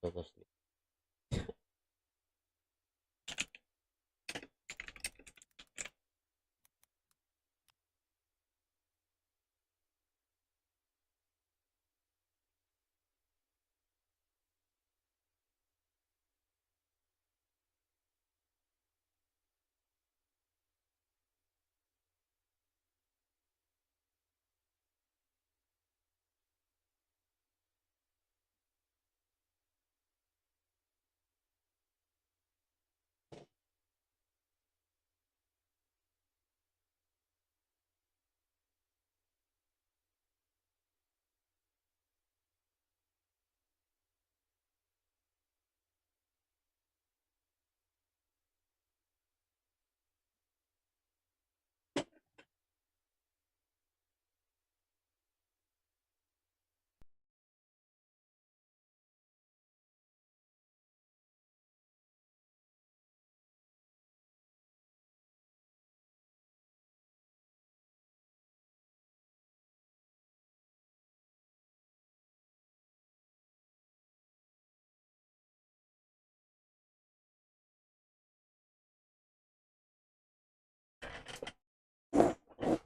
Подошли.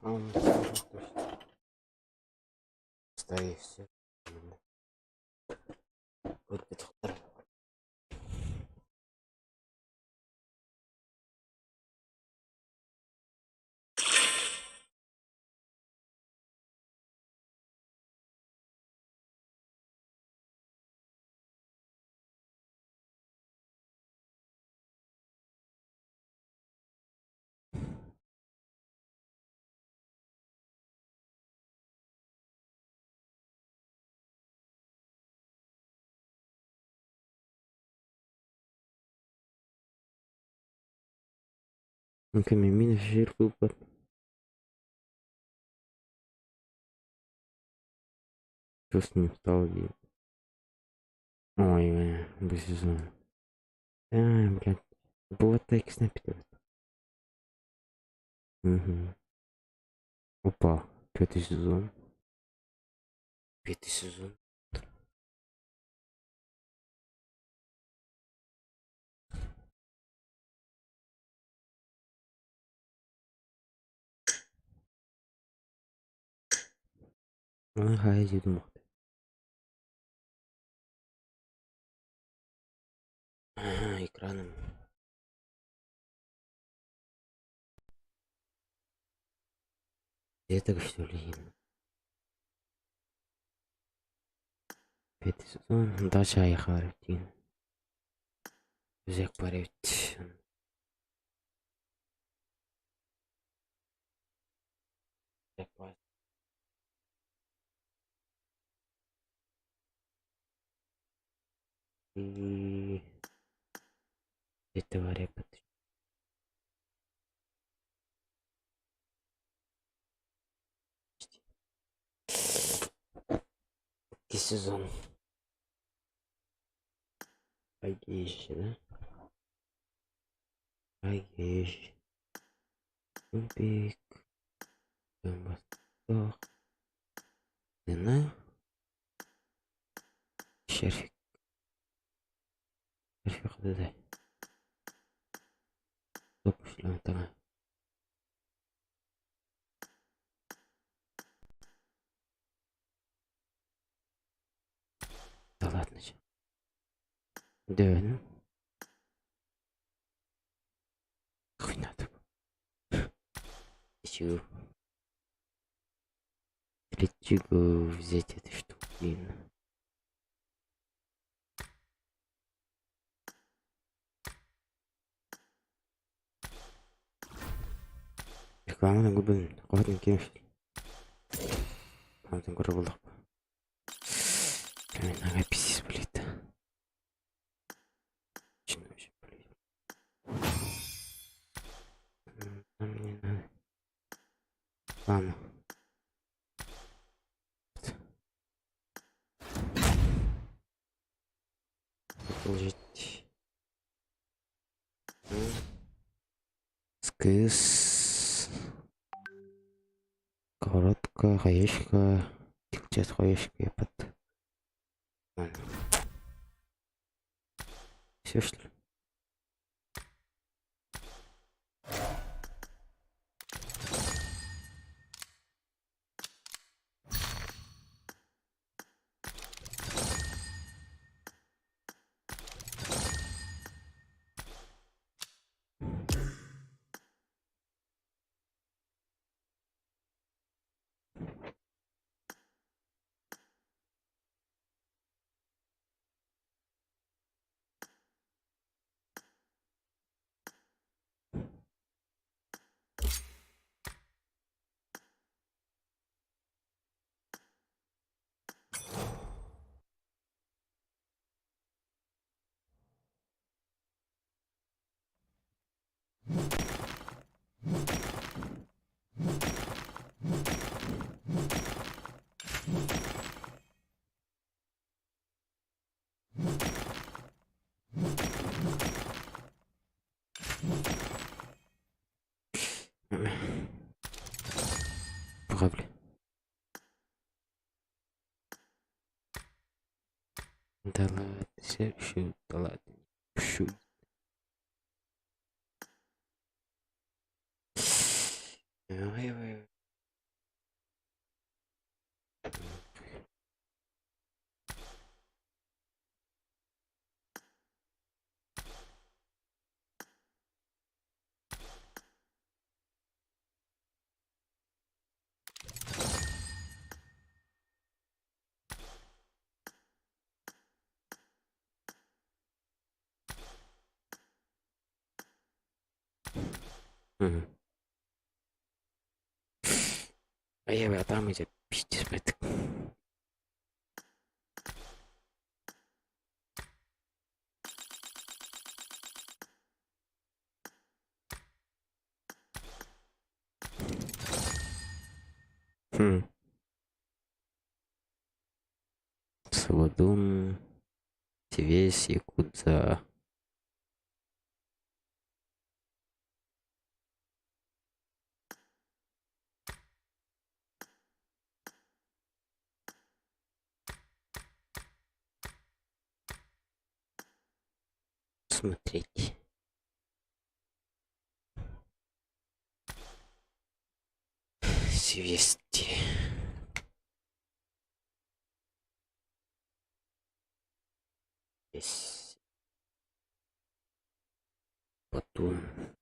Точно. Скорее всего. Вот это второй. Кроме минус жир выпад. Что с ним стало делать? Ой, без сезона. Блядь. Было так снайпер. Угу. Опа. Пятый сезон. Пятый сезон. Ага, я думал. Ага, экраном. Это что ли? Пятый сезон. Дальше я характер. Взяк парить. Взяк парить. И этого репа. И сезон. Агещи, да? Агещи. Тупик. Восток. Длина. Шерфик. Шерфик, да. Топ, шлем, давай. Да ладно, че. Да, ну. Хуй надо. Чего? Для чего взять эту штуку, блин? Рекламаны губын. Қуатын кемшіл. Қуатын көрі болдық. Мен аңа писес біледі. Чын вообще біледі. Мне надо. Ладно. Положить. Скыс. Коротко, хаешка. Сейчас хаешка я под. Ладно. Söyle. Probable. Далат, shoot, далат, shoot. Ouais. Мгм. А я там эти пиздец, блядь. Хм. Сводун, Тивес, Якудза. Смотреть. Севести. Здесь. Батун.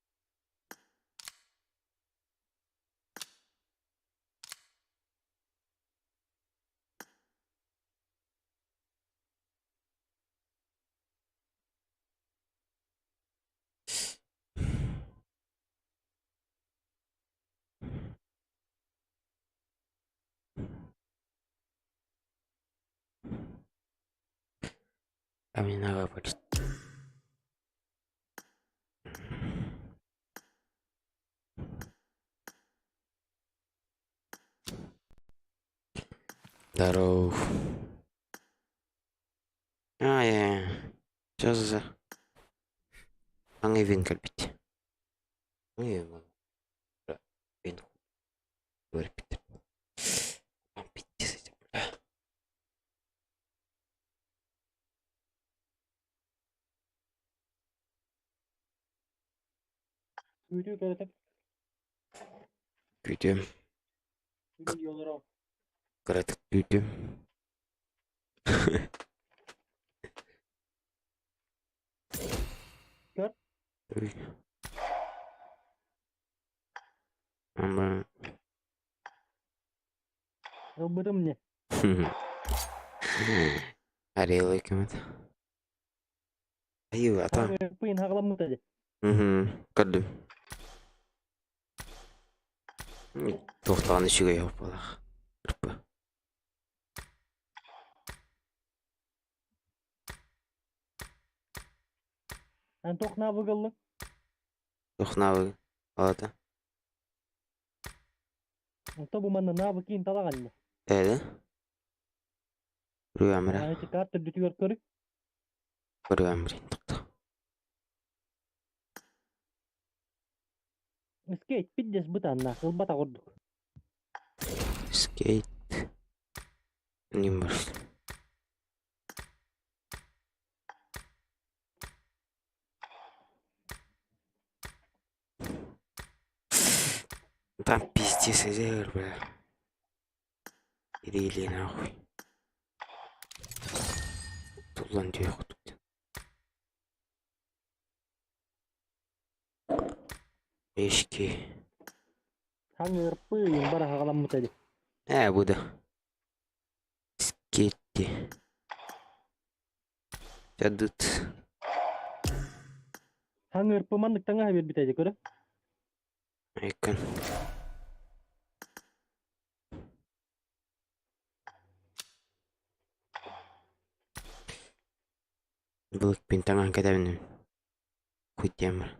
А мне надо полить. Здоров. Что за... Аңай вен кальпить. Аңай вен кальпить. Пиздец, бля. Video gördüm. Güdüm. Videoları Karatık güdüm. gör. Ama... Öbürüm ne? Арел екемет. Аю, ата. Abi pıyın haqlamı dedi. Кірдім. Тоқтаған ішіге яуып балақ. Кіріп. Sen tok ne bıgıldın? Тоқнавы. Алата. Tabu bana ne bakayım talagan ne? Әлі? Көру әмірі. Yani çıkart dütüyor körük. Көру әмірі. Тоқта. Skate piddes bıtan kılbata kurduk. Скейт. Не бар. Там пиздец изер, бля. Или нахуй. Тулан түйек тут. Эшки. Hangırpıyım bara hagalanmut edi. Bu da. Скетти. Чадут. Hangırpımanlık tanga bir bitecek öyle. Айкон. Блок пентагон кадавин. Хуй темір.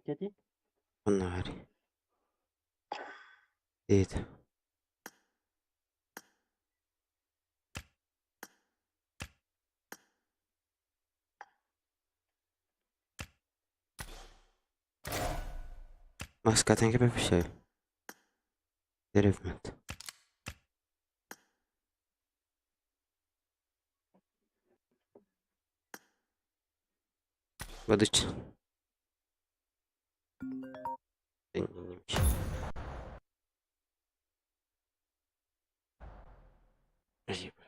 Keti. Onlar. Дейді. Маскатан кебе bir şey. Derevmet. Водыч. Денемmiş. Acaba.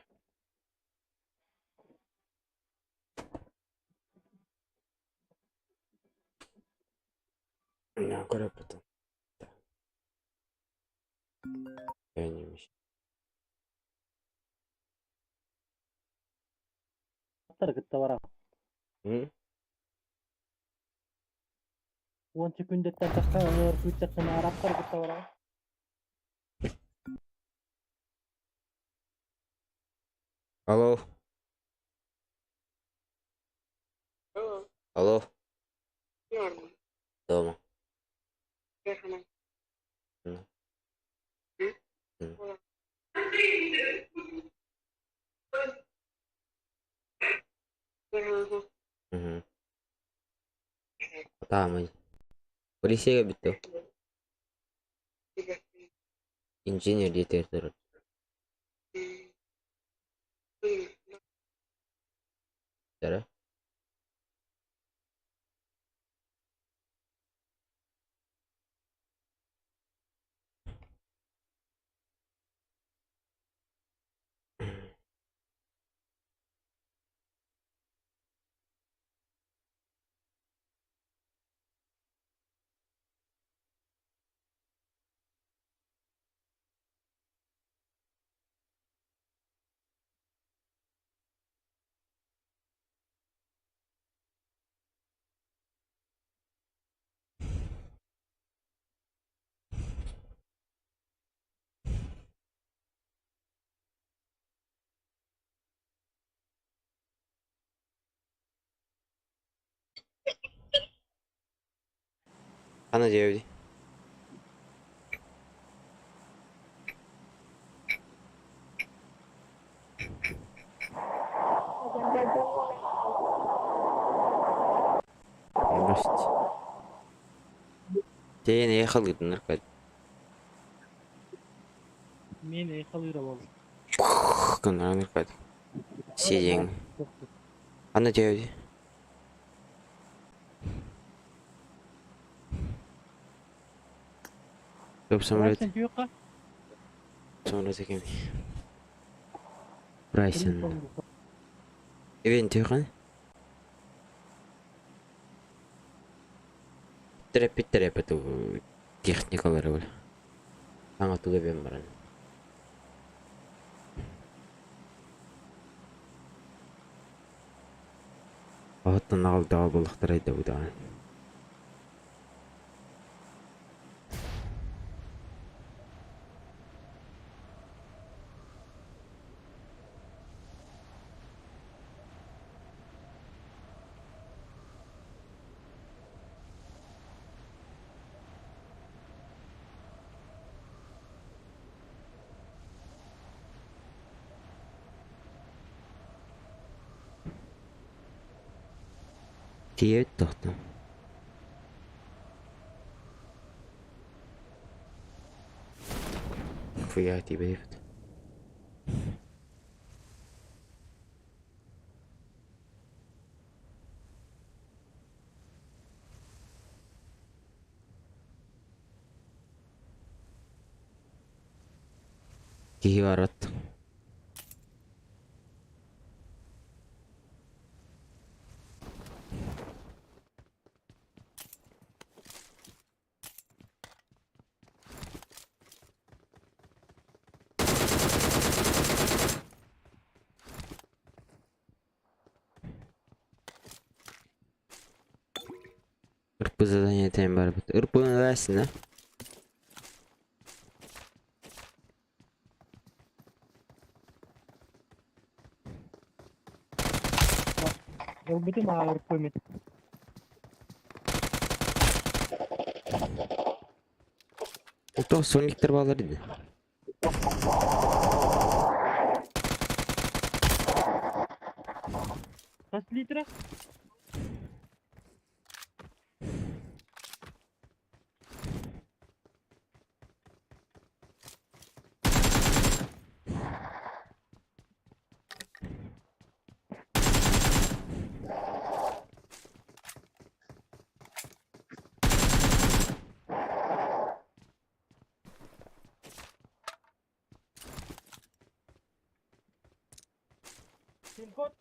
Ne kadar потом. Денемmiş. Tarıkıtta var ha. Hı? 10 sekundetten takka hangırpıyacaksan Arap tarıkıtta var ha. Алло. Алло. Дома. Hı. Hı. Hı. Tamam. Polisiye bitti. İncinер yeter durur. Dara. Ana devdi. Başt. Teyene yakaladın arkadaş. Men yakalıyorum oğlum. Kanlar arkadaş. Siyeng. Ana devdi. Yok samrat. Sen yok ha. Sonra tekem. Bryson. Event yok hani. Trep itu техникалары бар. Таң атуға бен баран. Аттан алдағы болықтар айда бұдаған. Тиет тоқтым. Фуя тибет. İki var at. Irpızadan yeteğim var. Irpını versin ha. Örgütüm ağır koymet. O son ilk bağlarıydı. Kaç litre? Pin kod.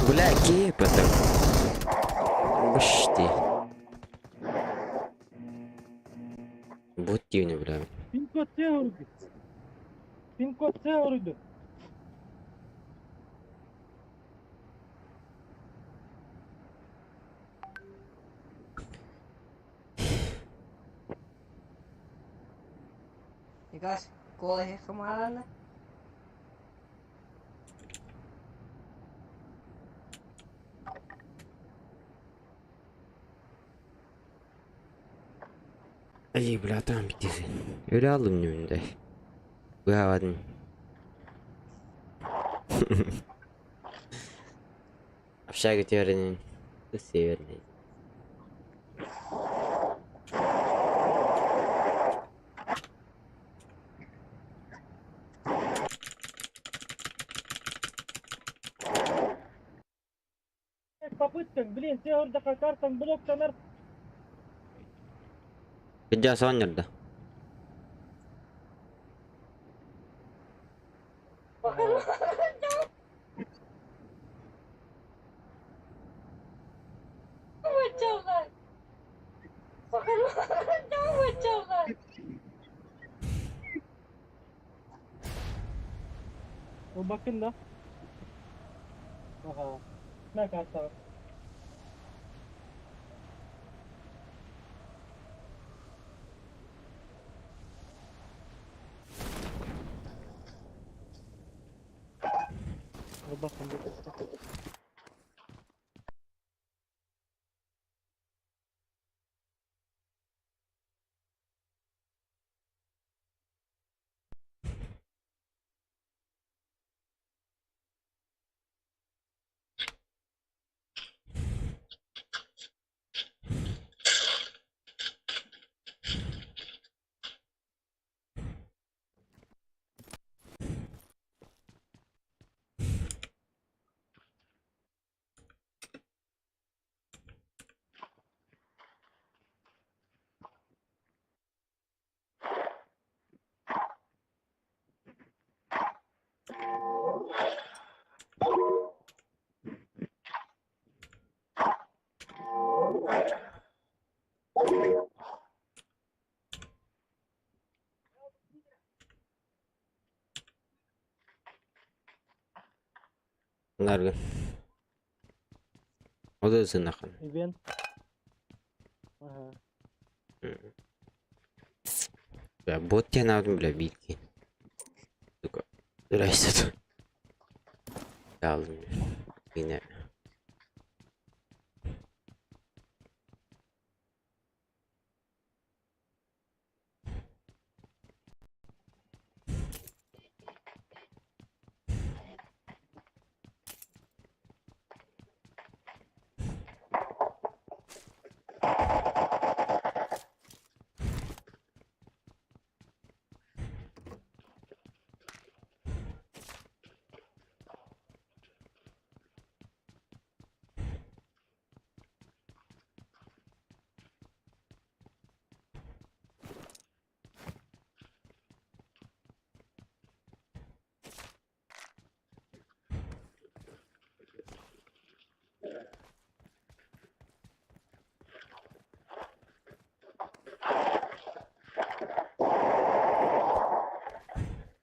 Бляки, потом. Бышти. Будьте не бля. Pin kod C örgüt. Pin kod C örgüt. Mikäs kolehdessa maailmalla? Ay bля tam bitti. Öyle aldım önünde. Bu havadan. Aşağı götürenin. Severim. Попыткан, блин, C orada kakarsan bloklanır. Kerja son nerede? Bacaklar. Bacaklar. O bakın da. Aha. Ne kartlar? O bakın. Bunlar o da ısınır. Event. Aha. Ya bot ya aldım bile bilgi. Duraysa aldım yine.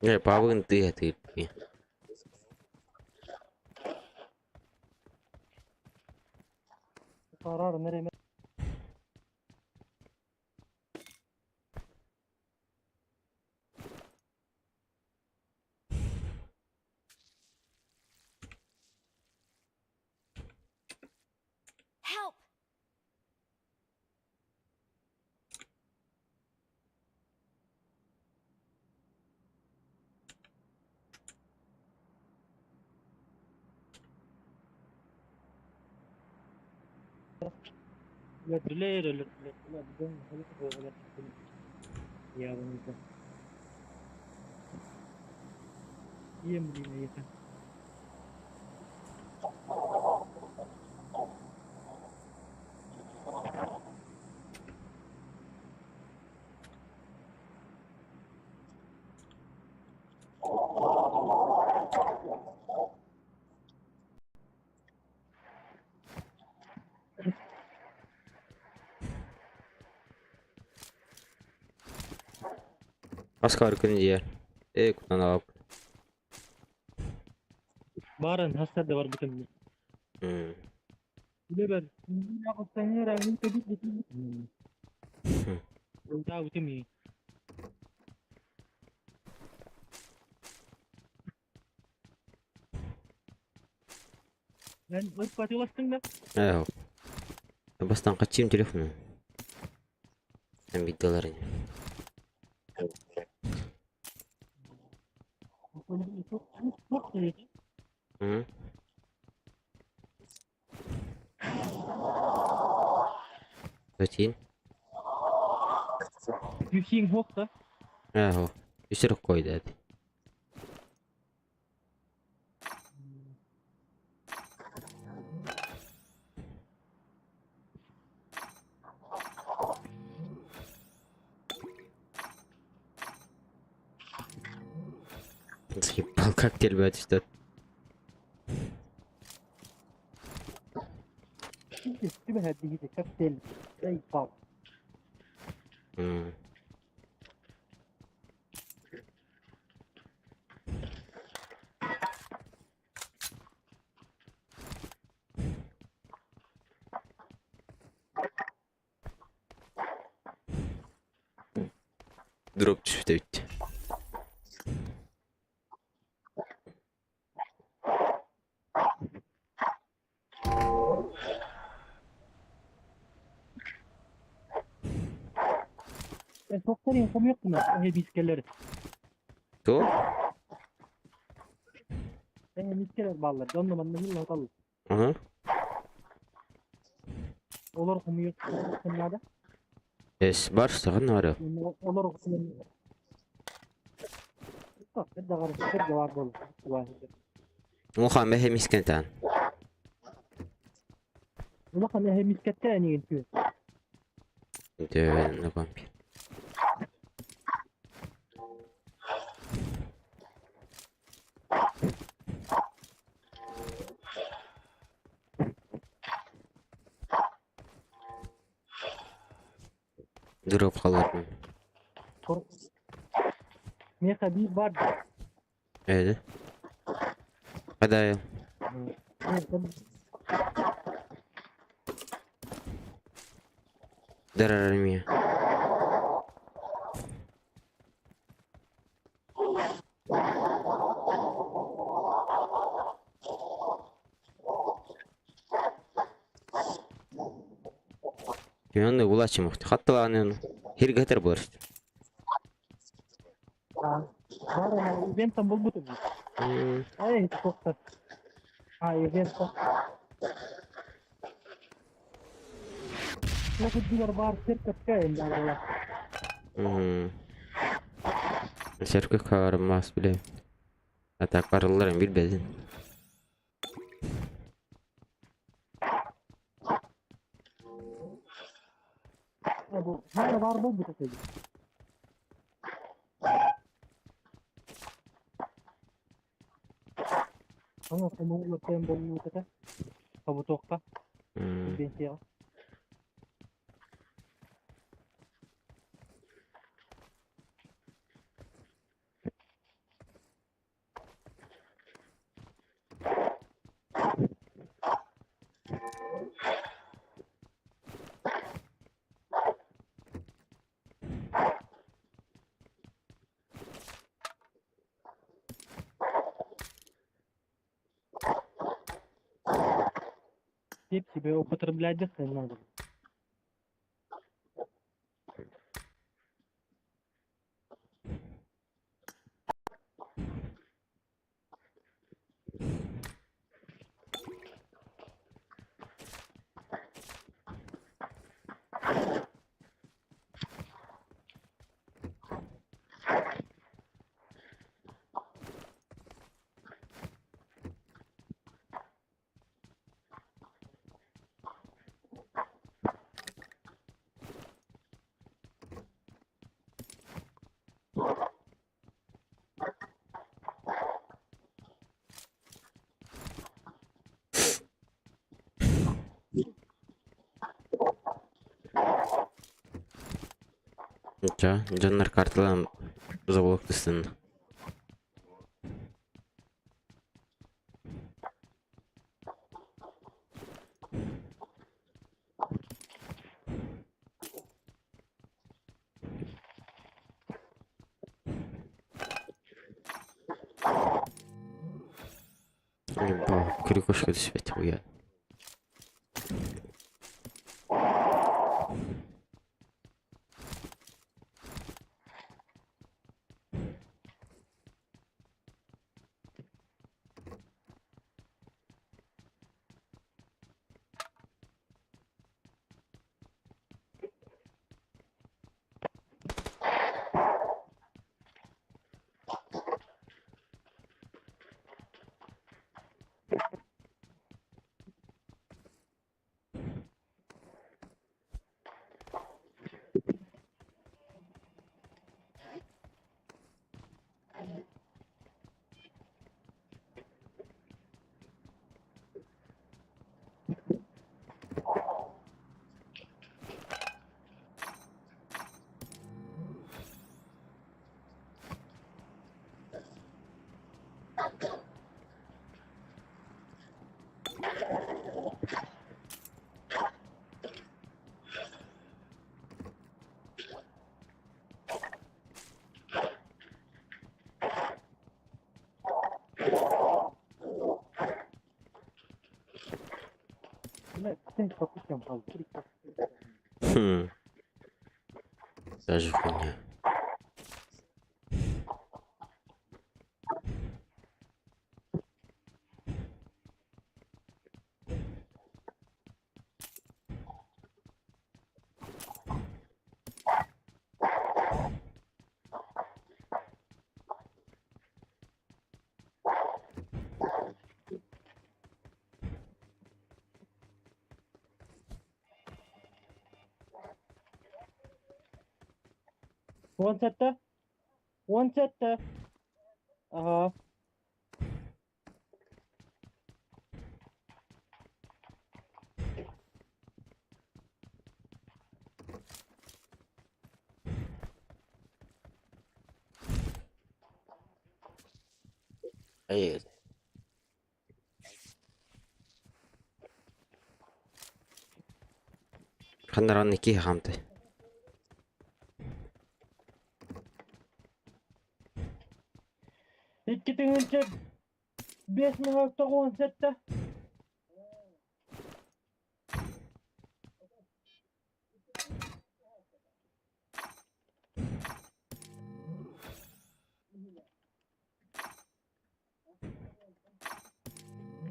Pabın diye değil. Karar nereye? Help! Öldürüler. Ya bunu da. İyi mi diyeyim yeter. Asgari gün diye. Kullanalım. Baran hasta da var bütün. Bile ben. Ya kustanıyor abi tabii ki. Udah bütün iyi. Ben ırk pati ulaştın da. Evet. Bastan kaçayım telefonu. Sen videoları. Çok iyi. Hı. Öteyim. Hüseyin Hok da. Evet. Bir sürü koydu hadi. Bal kokteyl böyle işte. Şimdi bir hadi gidecek. Kaptel. Ey bak. Hı. Drop düştü bitti. Ben çok sarıyım. Kom yok mu? Hep iskeleri. Tu? Ben hep iskeler bağlar. Canlı bana yıllar kalır. Aha. Olur kom yok. Senlerde. Var sakın var ya. Olur kom yok. Bak ben de karışık bir cevap olur. Muhammed hem iskentan. Ulan hani hem iskette en iyi yapıyor. Döven ne vampir. Drop kalırdım. Ne kadar vardı. Evet. Hadi ya. Dararım ya. Yani ulaşı muhte. Hatta lan her getir bu işte. Var ama ben tam bulmadım. Ay çok da. Ay ben çok. Ne kadar var şirket kayın yani. Şarkı kahramas bile. Hatta karılarım bilmedin. Bu her var bu şey. Ama kamu tem bolu kata. Kamu tokta. Ben şey. Hepsi be употребляет надо. Canlar kartlan zavoluk düşsün. Ебал, крюкошка düşüp bu ya. Sen kapatacağım fazla. Даже хуйня. One sette. One sette. Aha. Hayır. Kandaran iki hamdı. İki tınınca 5.000 one sette.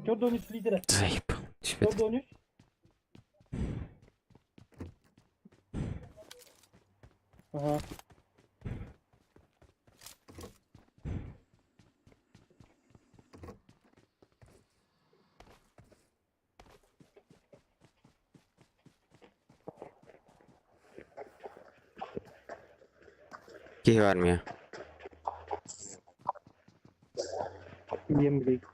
Что донес лидера? Заебал. Что донес? Ага. Ki vermiyor. Yem blade.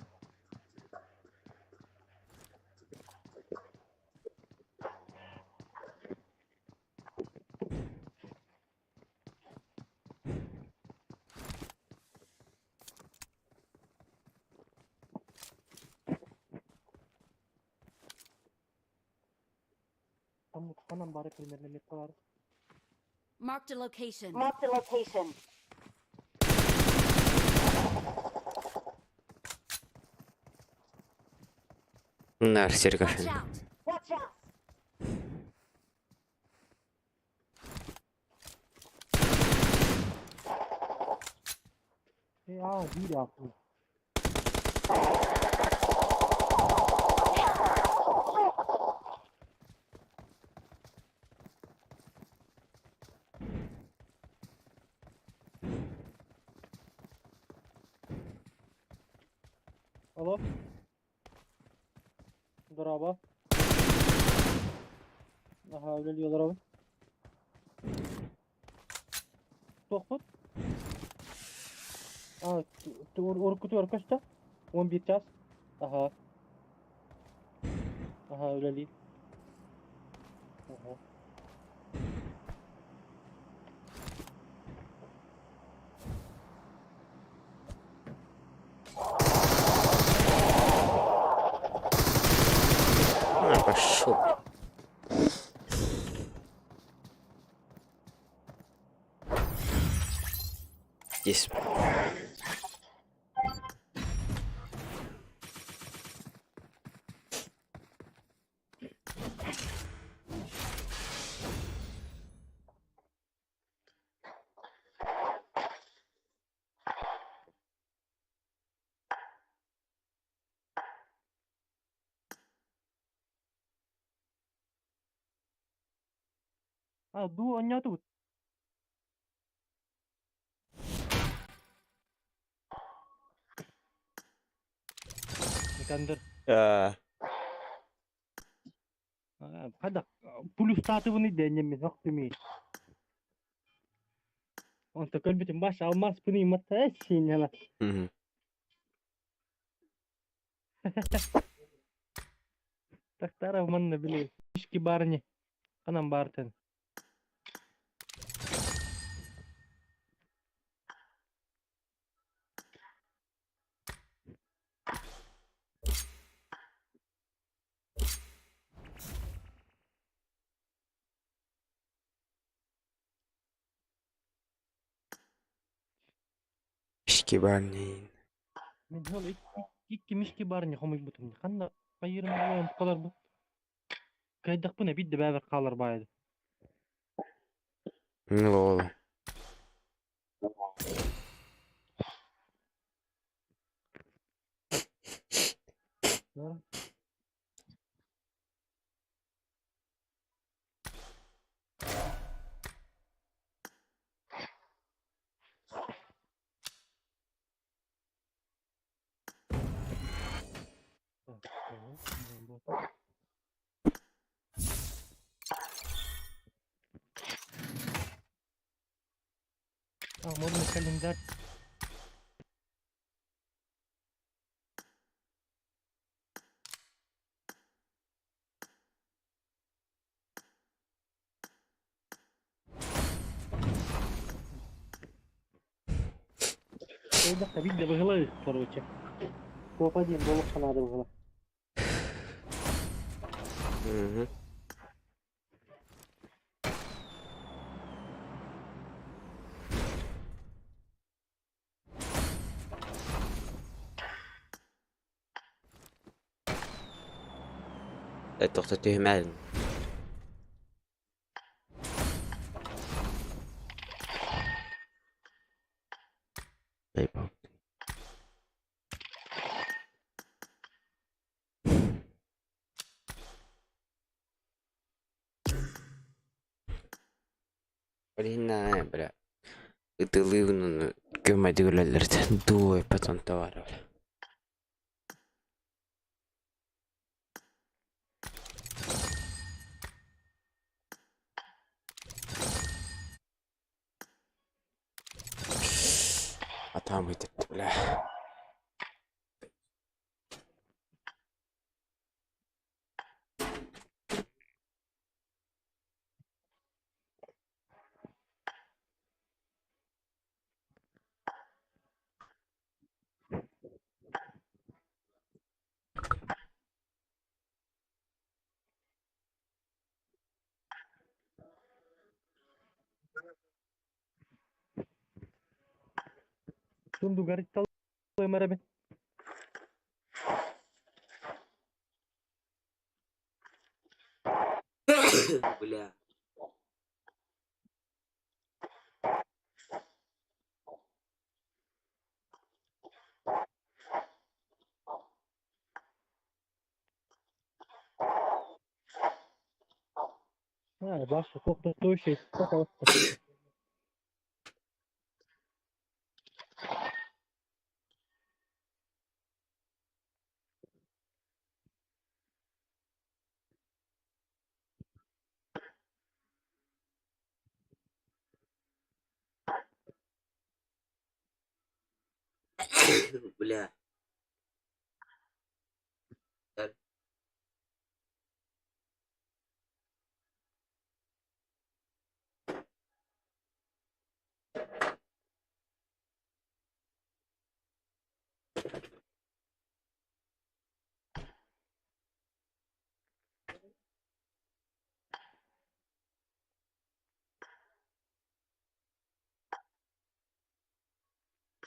Kamu kanan bari primerle met var. Marked a location. Marked a location. Bunlar Watch Sergaş'ın. out! Watch out. Bir yaptı. Alo. Dur abi. Aha öyle diyorlar abi. Doktor. Aa, Orkut kaçta? 11 ças. Aha. Aha öyle değil. Aha. Ha, пошел. Здесь. Du oynatı. Kandır. Hadi. Plus tatı bunu deneyimiz. Yok değil mi? Onta kalbitin baş almaz bunu mata şeyin hala. Hı. Так тарав манна били. Мишки барни. Канам бартен. Şkibarneyin. Мен хол икки мишки барни хомуй бутум. Ханна кайырым буян калар бу. Кайдак буна бидде бәбер калар байды. Ne oğlum? Модный календарь. Кайдак бидде быгылы, короче. Попадин болуп канады быгылы. Hı. To'xta töhmədin. Ayıp. Olina böyle ıtılığını gömedi ölerlerdi. Dua patanta var öyle. Hatam bitirdi bile. Tundu garit talloy marabe. Бля. Başka koktuğu şey. Bakalım. Бля.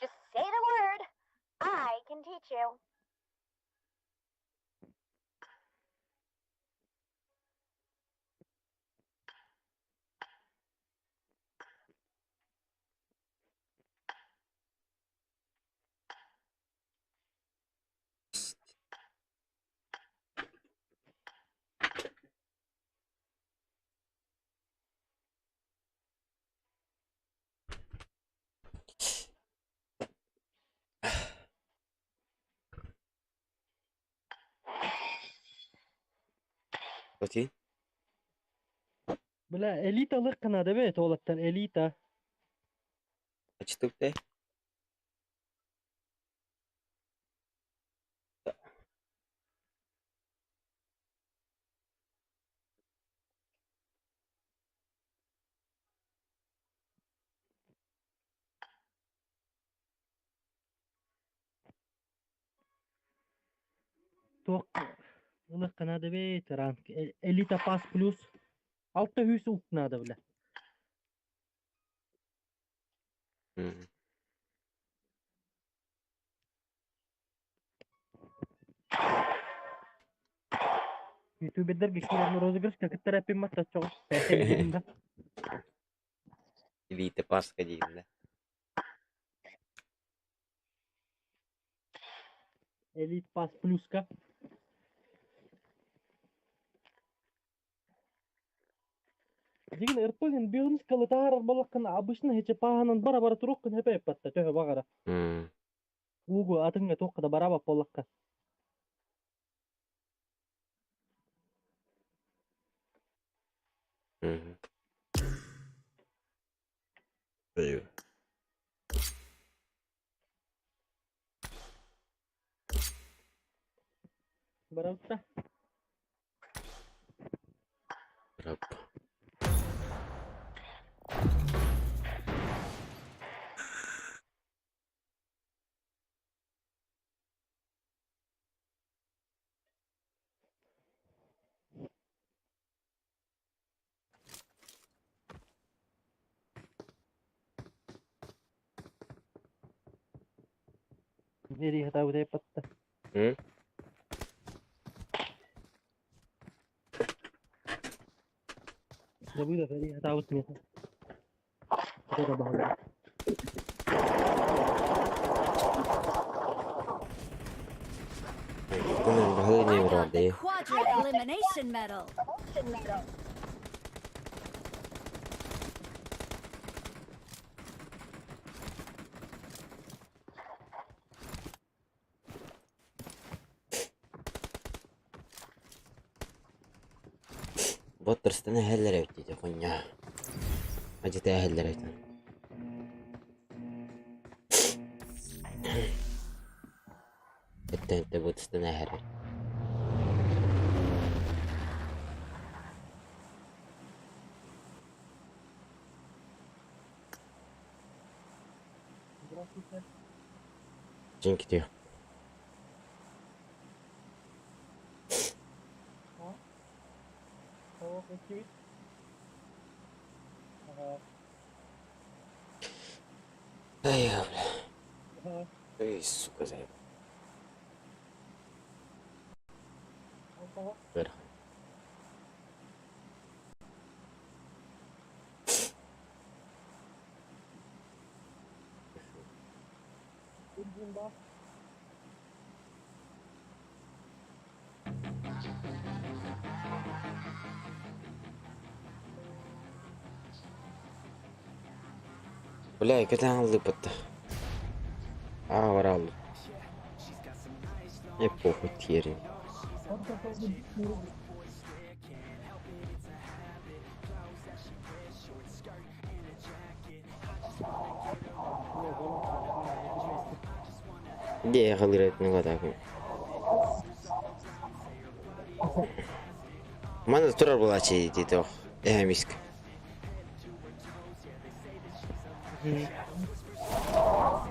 Just say the word. I can teach you. Bakayım. Bela elitalık kanadı be tuvaletten elita. Açtık de. Tok ılık kanadı be rank. Elita Pass Plus. Altta hüsü uknadı bile. Hı. YouTube'da geçtiğinde rozыгрыш как терапия мата çok. Elite Paska değil de. Elite Pass Plus'ka. Жигин эрпеген бизнес калы таарар балаккан обычно хече паганын бара-бара туруккан хепе еппатта төһө багара. Hı. Угу атыңга токкада бараба боллакка. Hı. Eyvah. Барабта. Bırak. Nereye hata bu eppatta. Hı? Da bu da nereye hata bu tmeta. Bu da bahane. Bunun bahalı I ne got var the diye. quadrant elimination medal. Bot terstana heller evet diye konya. Acı te heller evet. Ette bot terstana heller. Cin gidiyor. Tamam peki. Aha. Ay, habla. Ay, suka saya. Ver. Бля, когда он лыпот-то? А, ворал. Не похуй, Тьерри. Где я играть на атаку? Мана тура была чей то. Миск.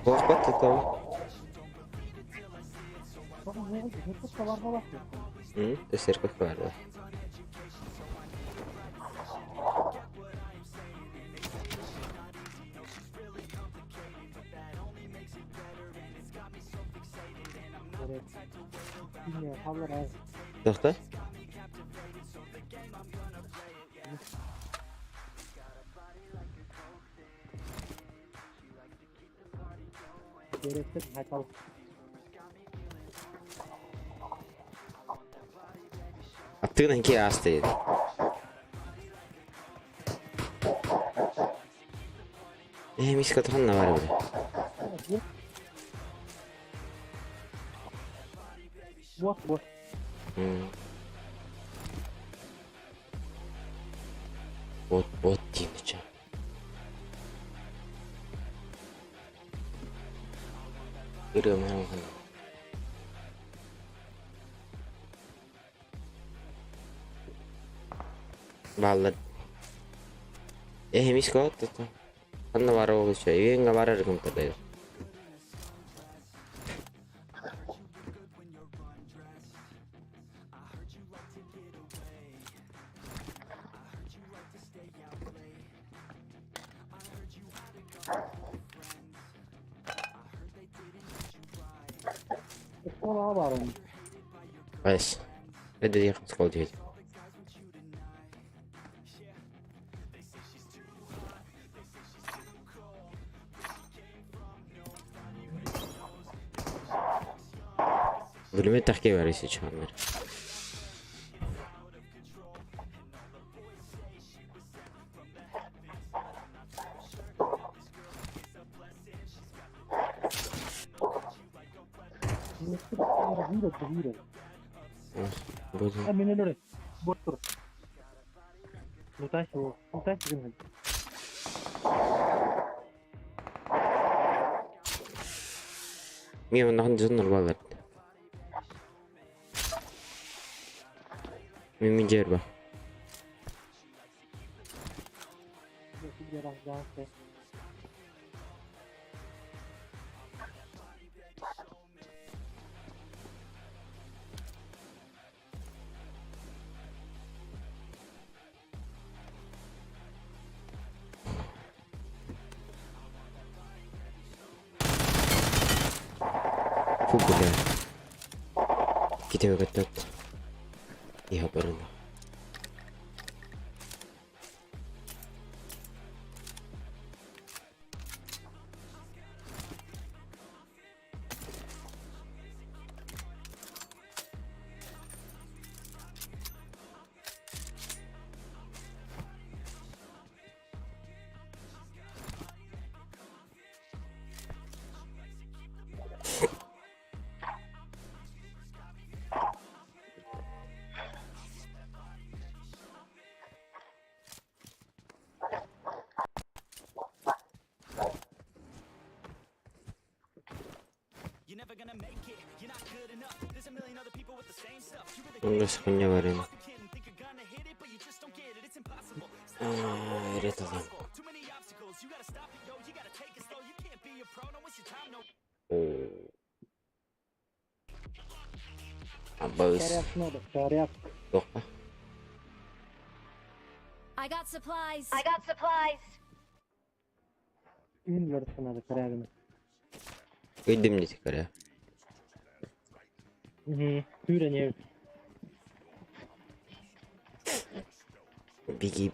Вахпат это. Ты церковь кварда. Тохта? А ты на Киа стоит. Миска там наваривали. Вот. Вот Тимича. Ирема. Баллад. Миска вот это. Она воровала все. И не говорила кому-то дает. Бес. Это я хотел делать. Bölüme takip var ise çanlar. Buldum. Hemen öyle. Boş dur. Lutaş gülmedi. Mie on nähnud sõnul valvet. Min järva. Fugule. Gidiyor götürt. İyi haberin. Burası ne var yani? Retalım. Abis. Yok. I got supplies. I got supplies. Bilmiyorum sana da kararını. Ödüm ne tekrar ya. Tüyren ev. Bigi.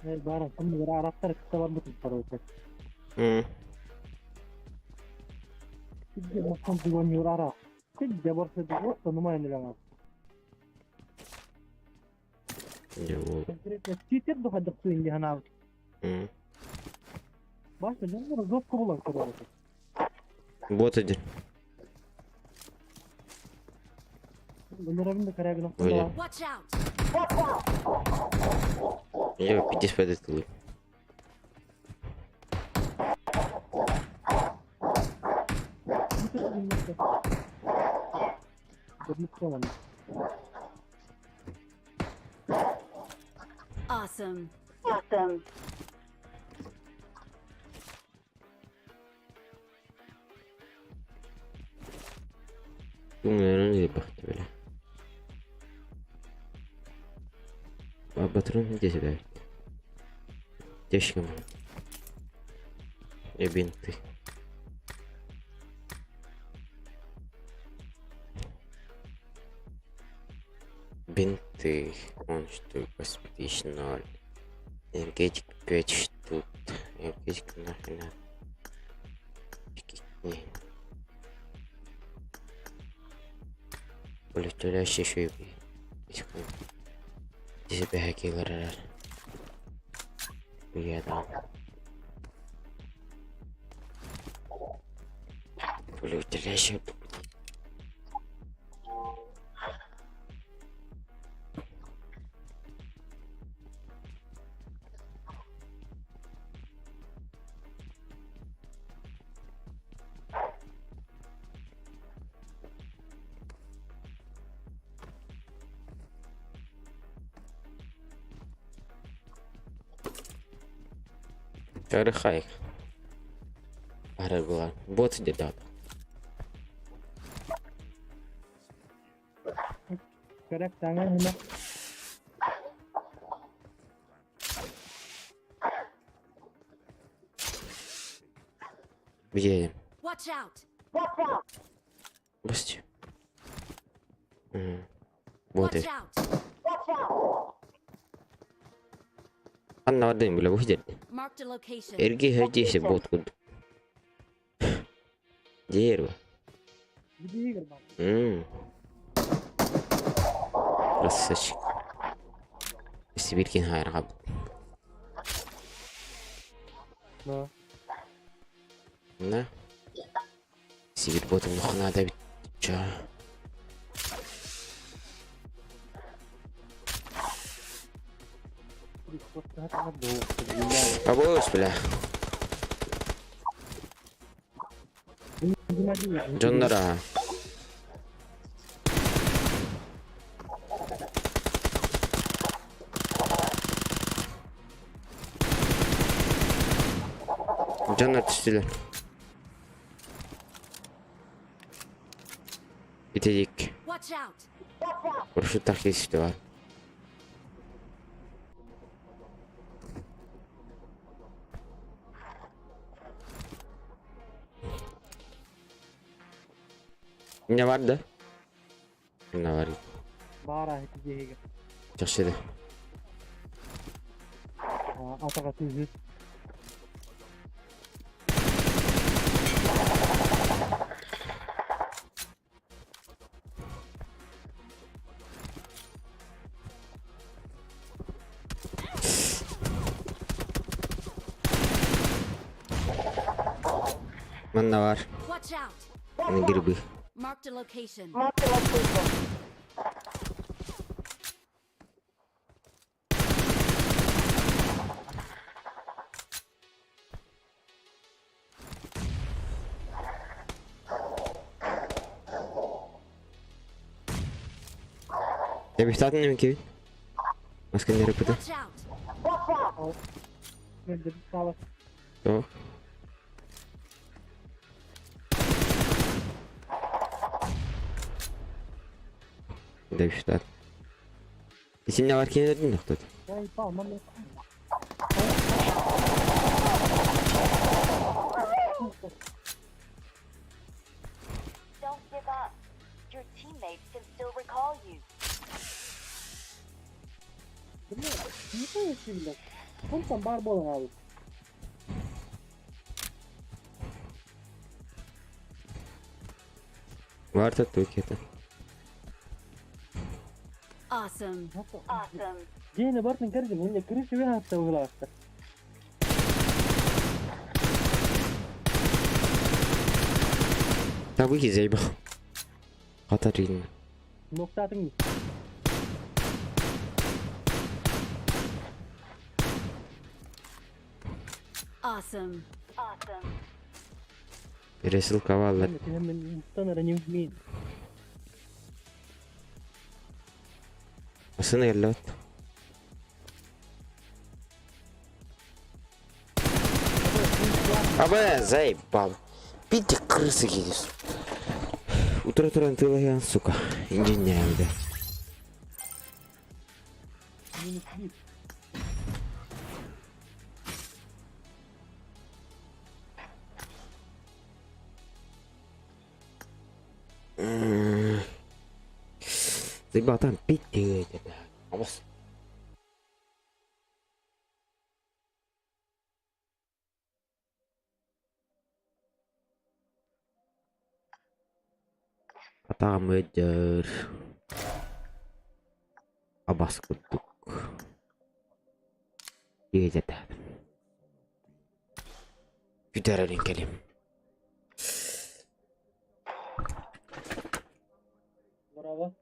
Evet bari şimdi bir Araplar kısa var mı tutar olacak. Hı. Bir de bakın duvarıyor ara. Bir de varsa da olsa numaranı bilemez. Yo. Çiğtir de hadi suyun diye hana. Hı. Başta canım zor kurulan kadar olacak. Bot edin. Bunların da kararını Öyle. Watch out! Я 50 тылы. Awesome. Awesome. Bunların ne baktı böyle. Patron ne dese de. Тяжко. И бинты. Бинты. Он штук, госпиталь 0. Энергетик 5 штук. Энергетик нахрена. Не. Полетящий еще и здесь бегай я там. Полетящий. Тарихай. Арагула. Бот дедат. Karak tangan hina. Где? Watch out! Watch out. Басти. Вот Watch и. out! Watch out. Анна один bila wujud. Marked a location. Ergi haji sebut kud. Jeru. Gidiyor galiba. Rassaç. Sibirkin hayır abi. Ne? Ne? Sibir botum muhna da bitça. Bir kosta hatta doğu. Abos bila. Jonlara. Canlar düştüler. Bitecek. Watch out! Burası takis işte var. Ne vardı? Ne var? Bara hetice. Çalıştı. Ataka tüzü. Mana var? Watch out! Ne gribi? Marked a location. Mark the location. Deve estar nem aqui. Mas que não era para Watch out! Watch out! Geldi bir sağ bak. Tô. Deve estar. İçinde var ki neler yok dedi. Ya tamam ben. Don't give up. Your teammates can still recall you. Niye şimdi? Bundan barbolan abi. Var da Türkiye'de. Awesome. Awesome. Gene bartın kardeşim. Önce kırışı ve hatta uğla hatta. Tabii ki Zeyba. Katarina. Nokta atın mı? Awesome. Awesome. Resul Kavallar. Ben de hemen muhtan aranıyorum. Min. Aslında yerler. Ama Zeyba. Bir de kırısı gidiyorsun. Утро тылыган, сука. Инженерде. Minus bir. Zeyba tam bitti dedi. Abbas. Kata mengejar Abbas kutuk dia jatah kita running kelim Bravo.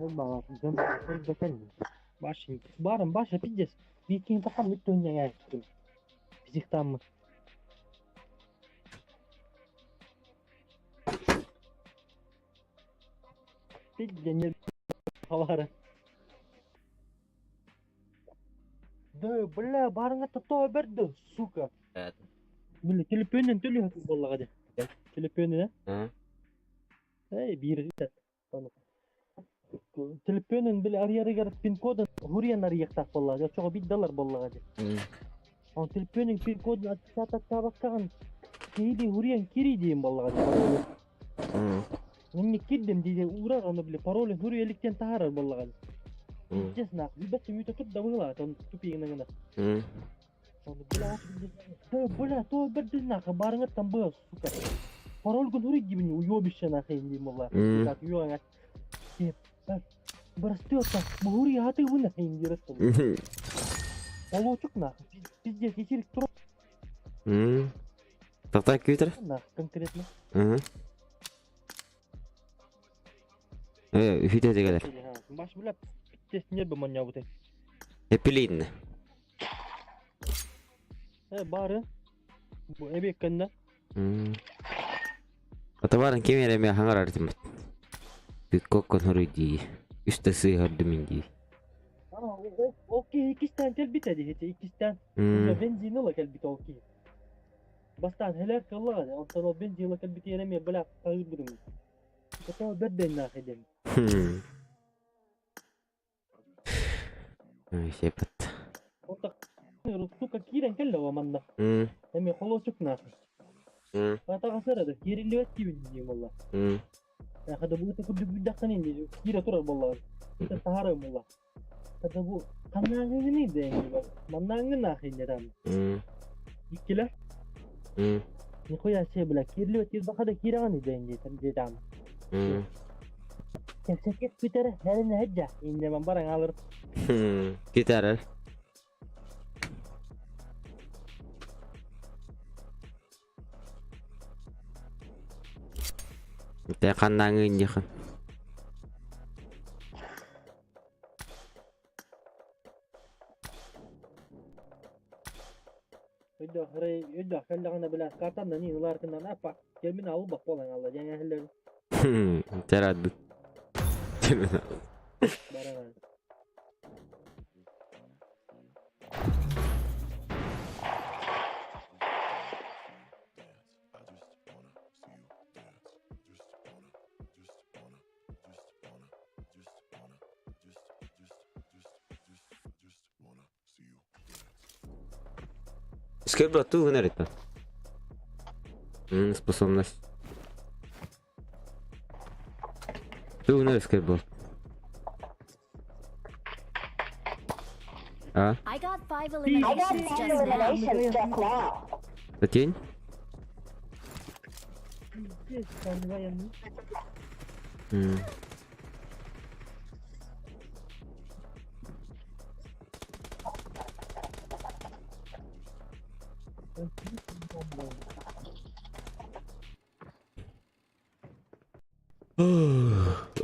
Bak, ben zaten başım. Barın başa pideceğiz. Bir ikinci takım bir dönüyor yani. Fizikten mi? Pideceğiz. Havalara. Да, бля, барыңа тото берді, сука. Evet. Бля, телефоннан төлөйсүң боллага де. Телефону, Ha? эй, бир итет. Телефонун била арыярыгар пин кодун хуриян арыяктак боллага, чого $1 боллага де. Он телефонун пин кодун атсата табаккаган кейди хуриян кири дейм боллага де. Мен кирдим дейди, ураганы биле паролин хурияликтен таарар боллага де. Честно, бибет мүйтө туп да була, тон тупигине гана. Onu bula bula to bedin nak barang tambah suka. Parol gun huri gibini uyo bishana khayin molla. Kat uyo ngat. Berasti ota muhuri hati buna khayin dirastum. Olo chukna. Pizje kisirik tro. Tak Twitter? Na konkretno. Video de kadar. Baş bula test ne be manya bute. Hepilin. Barı bu ebek kanda. Atabaran kim yereme hangar artimat. Pikok konuridi. Üstesi hardımindi. Okey, ikistan telbit hadi hete ikistan. Benzin ola kelbit okey. Bastan heler kallah hadi. Ondan o benzin ola kelbit yereme bela kayır burum. Kata bedden na hedem. Şepat. Otak suka kiren kella wa manda. Emi holo chukna. Ata kasara da kirin lewat kibin diyeyim valla. Ya kada bu ta kudu bidak indi. Kira turar valla. Kita tahara valla. Kada bu kanangın ne de yani bak. Manangın na hinderan. İkila. Nikoya şey bile kirli ötür bakada kiragan edeyim diyeceğim. Kefsek bitere herine hecca. İnce ben baran alır. Gitar. Te kandan ince. Ödü hırı ödü hırlağına bile kartan da niye ularkından apa. Gelmin alıp bak olan Allah. Yani hırları Teraddüt. baran alır. Скребла ту вынырит. Способность. Ту вынырит скребла. А? I got 5 eliminations just now. Это тень? Sen bayanın.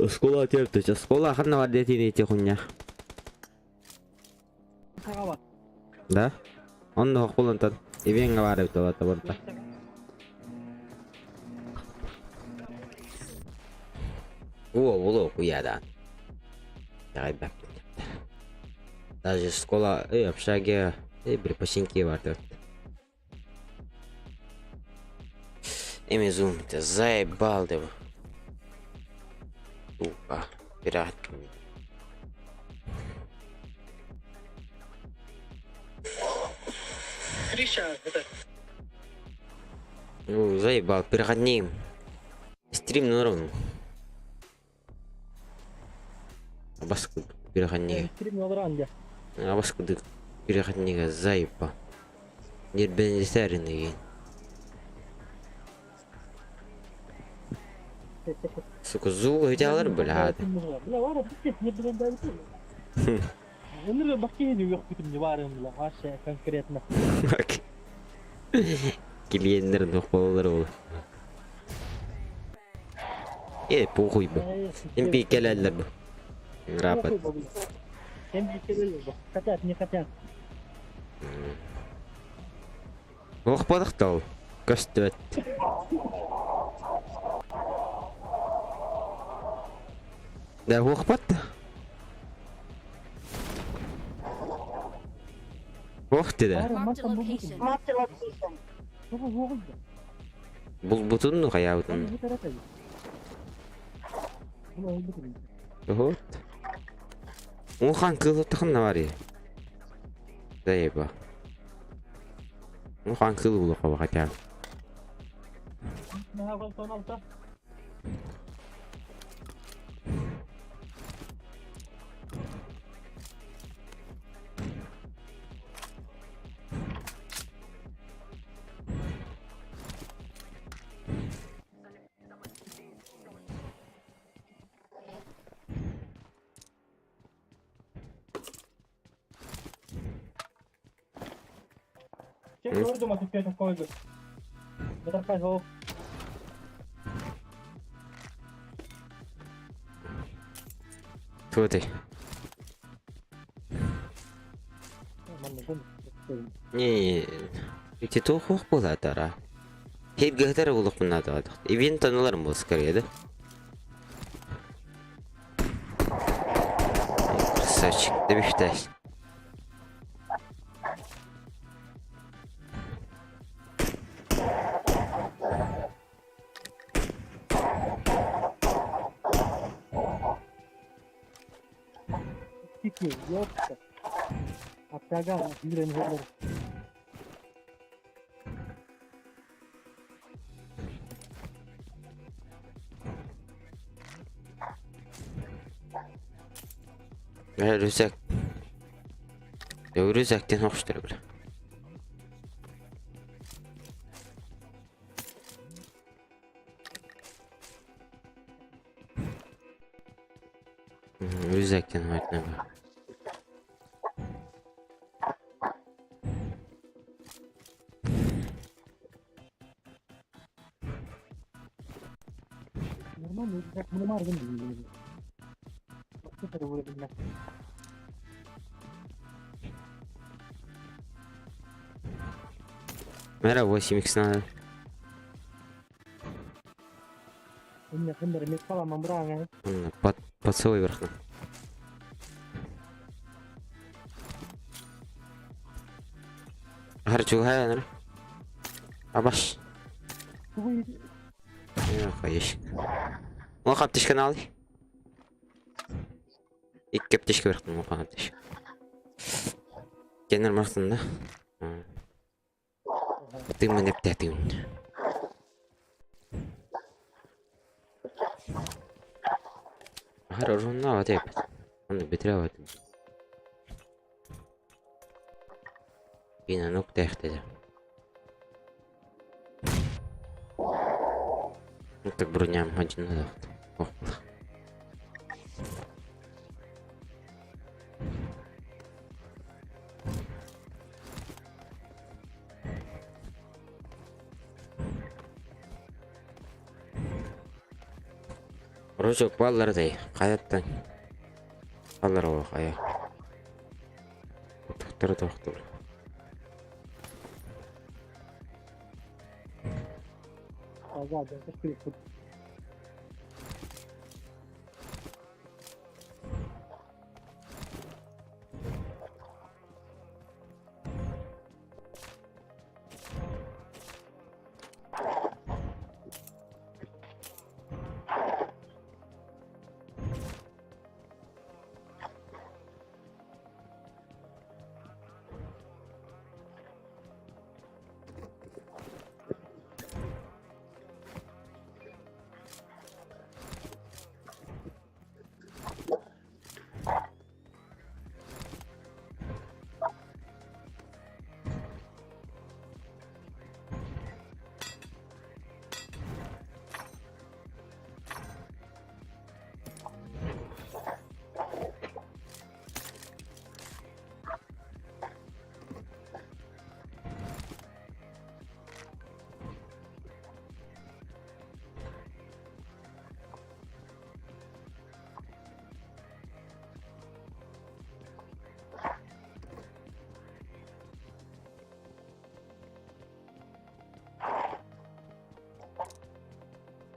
Школа терпится. Школа охрана дети эти хуйня. Sağa bak. Да? Он на хулантан. И вен говорит то это вот. О, хуяда. Давай бак. Даже школа, общаге, припасеньки варто. Эмизум, ты заебал, да. Тупо. Пират. Криша, это. Заебал, переходни. Стрим норм. Абаску переходни. Sürüm olur anca. Абаску переходни заеба. Нербенесерный. Сука, зуга хотелар блядь. La var ya bir ne bilen daha bitir. Onları bakayım yok bitim varım la aşağı konkretna. Келендердің оқпалары ол. Похуй бұл. Емпей келелер бұл. Рапат. Hem bir bak. Kaçar ne kaçar. Оқпадық та ол. Көсті бәт. Да оқпад да. Оқ деді. Marked a location. Marked a location. Baba bu oldu. Бұл бұтын қая бұтын. Bu tarafa git. Bu oldu. Вот. Оқан қылы бар е. Заеба. Оқан қылы бұл оқаба қата. Ne yapalım son alta? Çek gördüm atıp yedim koydu. Bu tarafa ho. Кто ты? Aman ne bunu. Не, эти то хоқ болады ара. Хейт гахтар улық бұнна дағадық. Ивент тануларым бол скорее, да? Красавчик, добивтайся. Тики, ёпта. Аптага, yüreğini hırları. Rüzak. Rüzakten hoştur bile. Rüzekten oyna bak. Normal mi? Bak bunu margın değil. Bak bu tarafa vurabilmez. Merhaba 8x надо. Onun yakınları met falan ben bırakın yani. Поцелуй вверх. Harcı hayal. Abaş. Bu iyi. Yok hayır. O kaptış kanalı. İlk kaptış kıvırdım o kaptış. Genel martında. Ты мене птятин. Harorunna var hep. Onu bitiremedim. Yine nokta ekledi. Так броням один надо. О. Рожок баллардай. Каяттан. Баллар о кая. Доктор. Azade. Teşekkür ederim.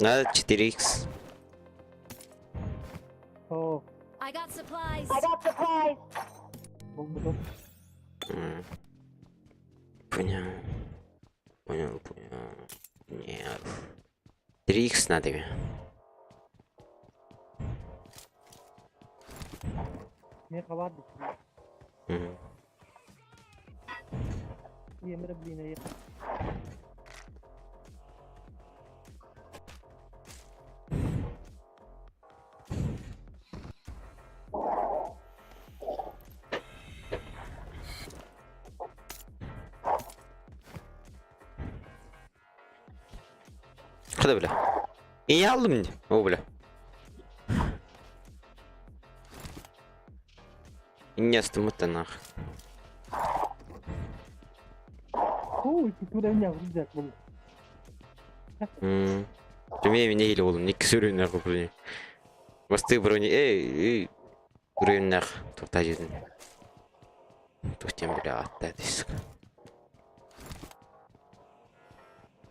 Надо 4x. Oh. I got supplies. I got supplies. Buldum. Понял. Нет. 3x надо мне. Ne kavardı? Мгм. Yemire biline ye. Hadi bile. İyi aldım. O bile. İnyastım mıttanah. Oo, ikisi de ne yapacak bunu? Тюмей меня или волн, не ксурю нахуй брони. Мосты брони, эй, брони нах, тут один. Тут тем бля, да диск.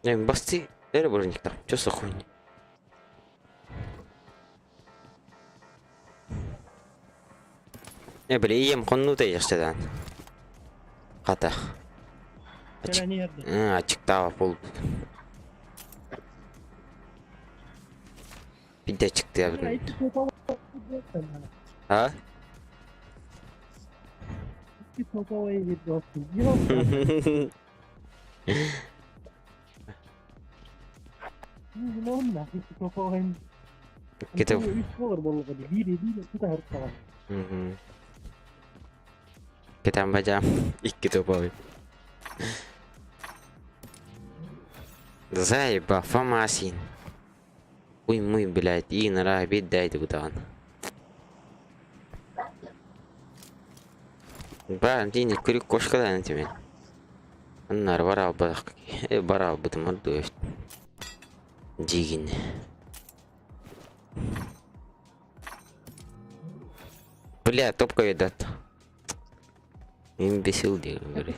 Не, басты, эре броник там, чё за хуйня? Не, бля, ем коннута яштадан. Ката. Gelen yerde. Açıkta bol. Bir de çıktı ya Ya bunun. iki sopa var. Ha? İki sopa var bir dostum. Yok. Ne oldu? İki sopa var. Kita. Üç olur bolu hadi. Biri kita harus kawan. Kita baca iki boy. Заеба, Фомасин. Ой, мы, блядь, и нора обед дайте куда он. Ben dini kırık koşkadan timen. Onlar var albadak. Var albadım orada. Jigin. Бля, топка видат. Имбесил diyorum böyle.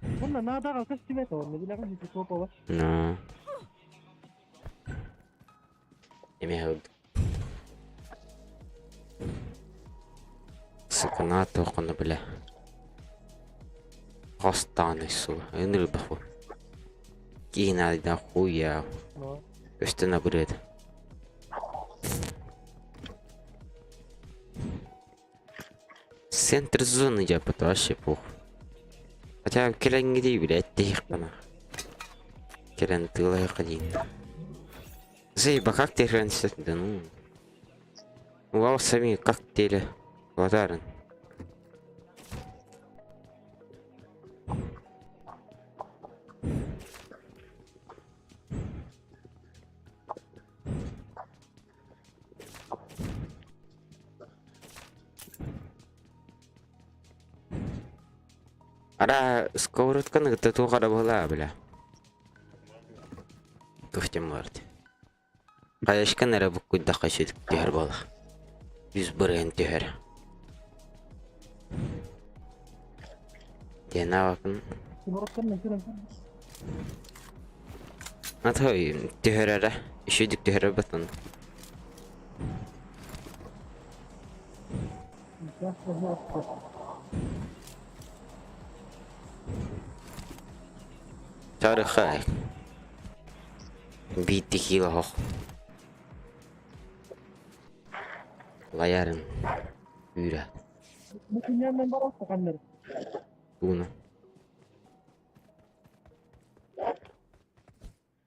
Bunlar nada kalkış timet var. Ne bileyim bir topa var. No. Yemeğe oldu. Sıkına tokunu bile. Hastane su. Önür bakı. Giyin adına huy ya. No. Üstüne buraya. Центр зоны я вообще похуй. Хотя келен где, блядь, тихо бана. Келен тылая ходин. Заеба, как ты раньше? Да ну. Вау, сами коктейли. Благодарен. Ара сковородканы тоту карап ала бля. Көфтем барды. Каяшкан ара бу кудда кашыдык тер бала. 101 ентер. Дена bakın. Borotkan ne kiran? Atay tehera. İşedik tehera batan. Tarıkay. Bitti kilo hoch. Layarın. Üre. Bu dünyanın baros takanları. Bunu.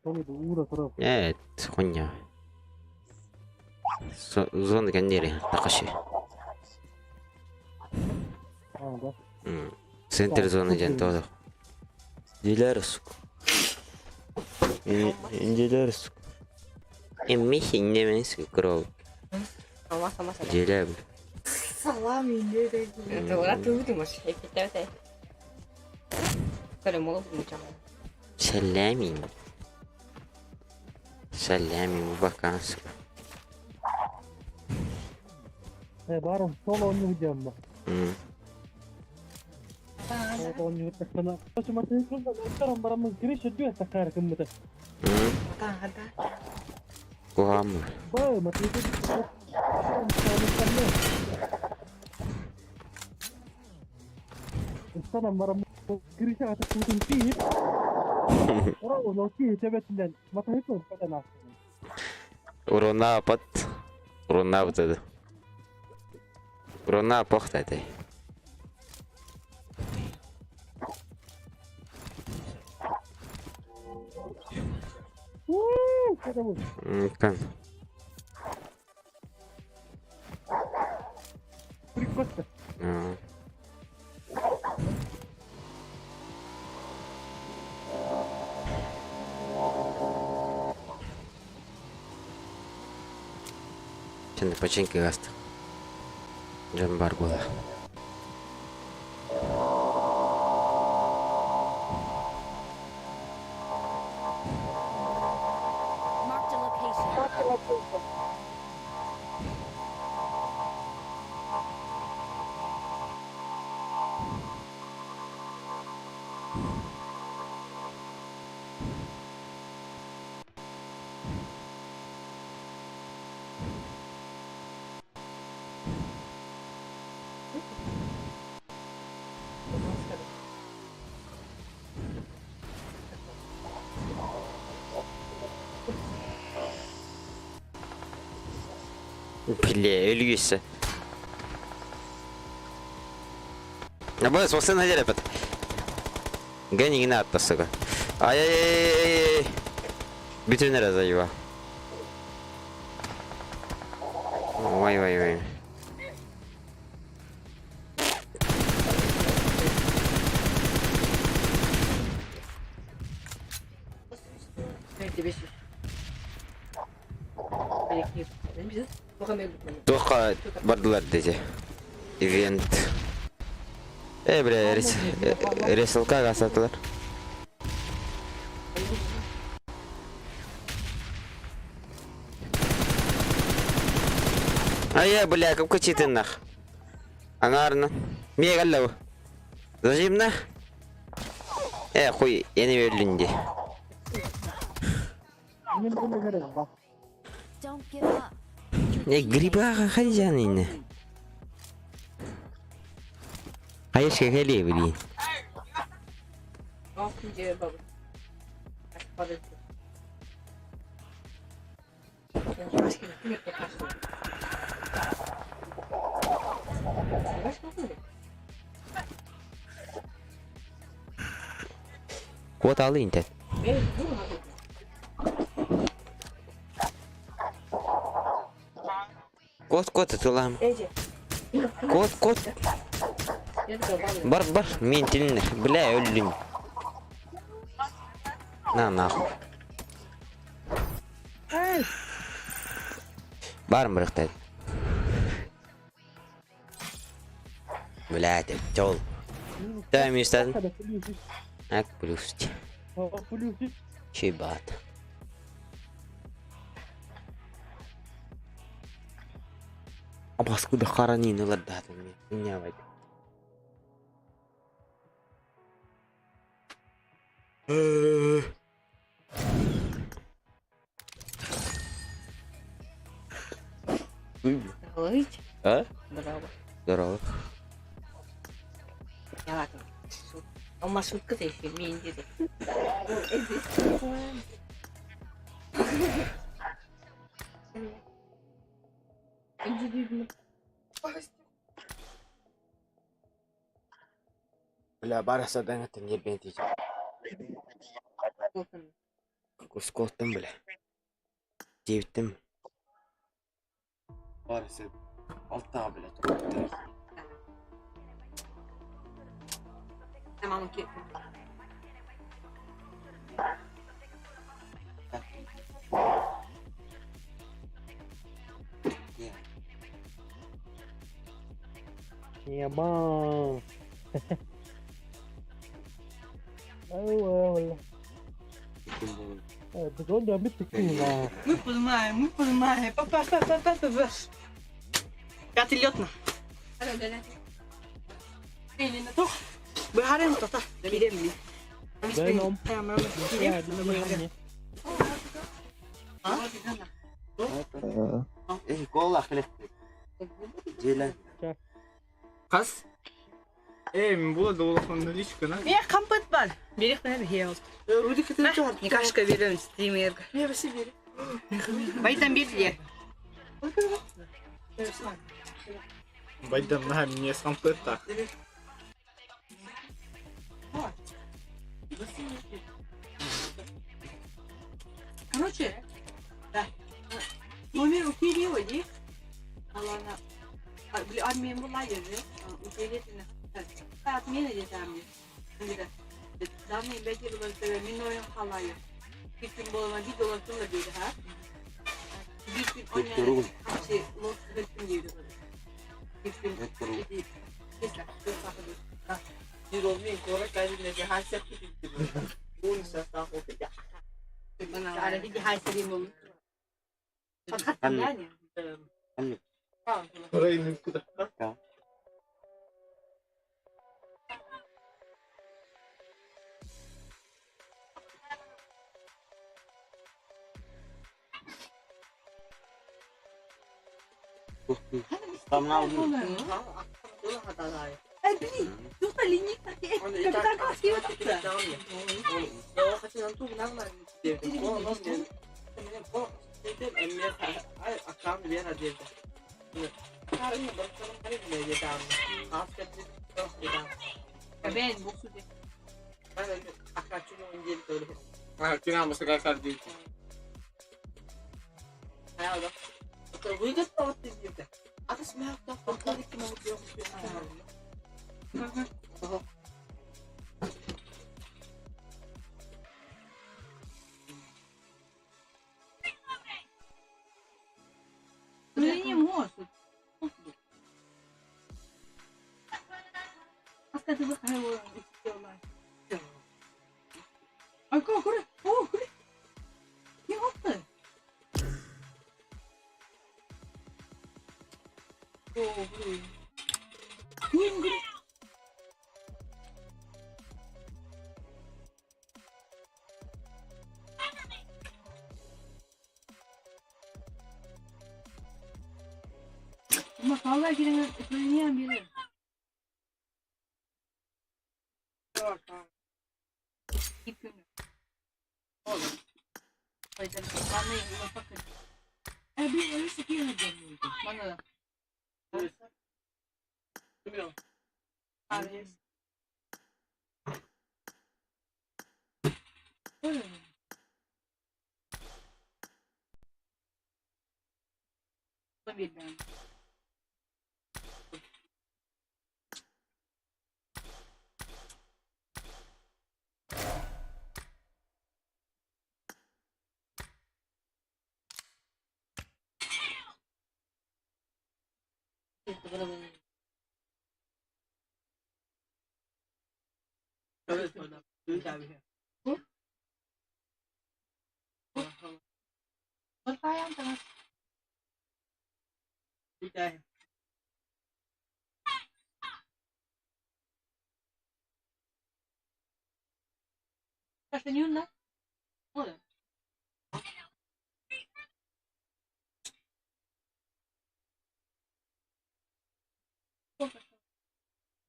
Tabii bu uğra taraf. Evet, Konya. Zon kendiri takaşı. Ha bak. Center zonu todo. Dileriz. İnceleriz. Emmiş inlemeniz krov. Sama-sama saja. Jelab. Salam ini deh. Tuh, orang tuh di masih kita teh. Kalau mau macam. Selamin. Selamin bu vakans. Baros solo onu hocam bak. Ada. Solo onu takana. Cuma itu kan sekarang barang mengkiri sudah takar kemudian. Ada. Kuham. Bah, mati itu. Sekarang barang mengkiri saya atas kucing sih. Orang orang sih sebetulnya mata itu kata nak. Urona pat. Urona butadı. Urona poxtadı. Kata bu. Kan. Prikosta. Şimdi починки гаст. Джамбар була. Marked a location. Bile ölüyse. Ya bana sorsana hadi repet. Gani yine atlasın. Ay ay ay ay. Bütün nerede acaba? Vay vay vay. Di besu. Belki. Bisa. Bukan belki. Toka bardılar diyece. Event. Bre Resulka sattılar. Aya bля, как ты нах. Ангарна. Мегаллау. Зачем нах? Хуй, я не öldündü. Benim bunu görelim bak. Don't give up. Ne griba haycan yine. Hayır şey geliyor biri. Altıncı yer baba. Parası. Başka bir yok yaparsın. Başka mı? Kod aldı internet. Evet, bu mu? Kod tutulam. Ece. Kod. Yazık baba. Бар, мен тілінер. Бля, өлдім. На, нахуй. Барым біріктеді. Бля, деп, жол. Да, мен ұстадым. Kada plüsü. Ак, плюс. Plüsü. Чебат. Абаску да харанин ұладдадым мен. Не авайды. Ловить? А? Браво. Здорово. Я ладно. Ama şutku da işe mi indiri. Бля, барасадан атын ербен тейeceğim. Kuskolttum bile. Cevittim. Barası. Altta bile. Tamam ki. Yaman. Valla. Evet, onu da bittik ya. Мы понимаем. Папа. Пятый лётно. Elini tok. Baharın tota. Bilem mi? Ben om. Tamam. Ya, dinle. Kolla kılıktı. Ceylan. Kas? Bu da olafında личка, Я компот бар. Берег наверное хейл. Руди кетен Не кашка берем стример. Не баси бери. Байдан бер диye. Байдан на мне сам пыта. Короче, да. Номер у переводе. Алана. Армия была же. Интересно. Отмена детами. Данные бәкер болса, мен ойын қалайы. Bir gün bolama bir dolaştım da dedi ha. Bir gün oynayalım. Şey, lost ettim diyordu. Bir gün dedi. Mesela, çok saklı. Bir olmayın kora kaydın ne haset gitti. Bunu sesler okuyacak. Bana ara bir hayselim olur. Fakat yani. Orayı ne kadar? Tamam. Ay bili. Yok da linik takip. Kapitan kaski yok da. Ya kaçın antu bunlar akan bir hadi. Karın bakalım hani ne dedi abi. Hafta Ben bu sude. ben akaçın önce böyle. Ha, kina masa kakar değil. Ha, da. Bu da tatlı değil. Atas meyakta farklı kim oluyor? Ну не может. Bobru. Ama vallahi giren söyleyen biri. Yok tamam. İpim. Oğlum. Hayır, ben de yola bakın. Bir öyle sıkıyor hocam. Bana da. Evet. Bilmiyorum. Abi. Öyle mi? Bu birden. Evet hocam. Büyük abi. Bu? Berpayang terus. Büyük abi. Tersenyum lah. Boleh.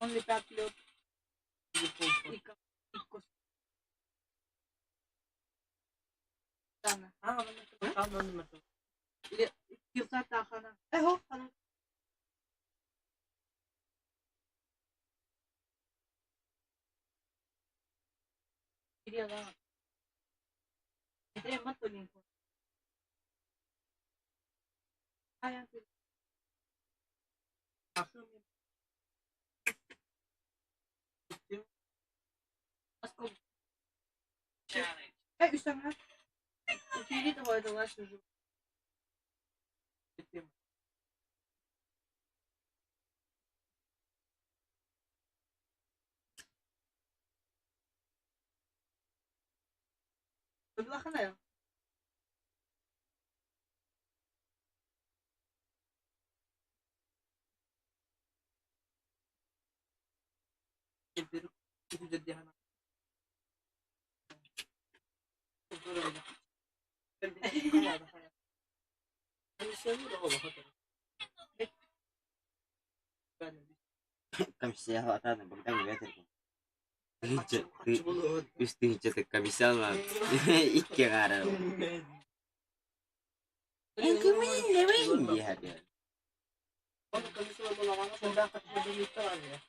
Only upload ikut ikut sana. Ha anladım. Anladım. Kita tahan. Oh, kalau dia lah. Itu emang tuh nih. Ayah tuh. Aklım. Asko. Üstüne. Kiri tuh ada lah suju. Sebelah sana ya? Biru itu jadi anak. Böyle. Ben bir hayal hayal. Ben seviyorum o bakın. Ben Kamisi awak tak bang tahu ya tu. kaçı bulur. Üstü hiç kamisi alma. İki kara. En kemin ne bileyim dia ada. Onu kaçı bulur. Sonra kaçı bulur var ya.